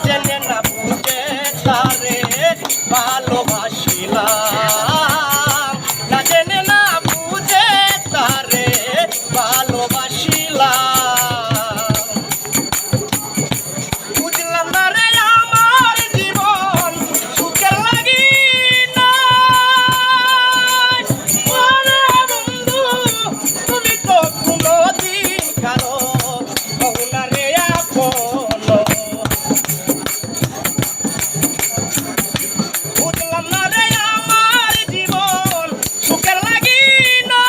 জেনে না বুঝে তারে ভালোবাসিলাম, না জেনে না বুঝে তারে ভালোবাসিলাম। বুঝলাম না রে আমার জীবন সুখের লাগি না, ওরে বন্ধু তুমি তো কোনোদিন কারো হও না রে আপন। বুঝলাম না রে আমার জীবন সুখের লাগি না,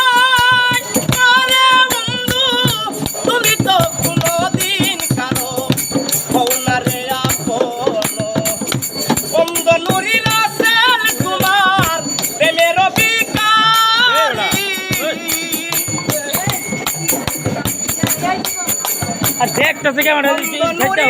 ওরে বন্ধু তুমি তো কোনোদিন কারো হও না রে আপন। বন্ধ নুরি রাসেল তোমার প্রেমের বিকারি, আর দেখতেছে কেমন বন্ধ নুরি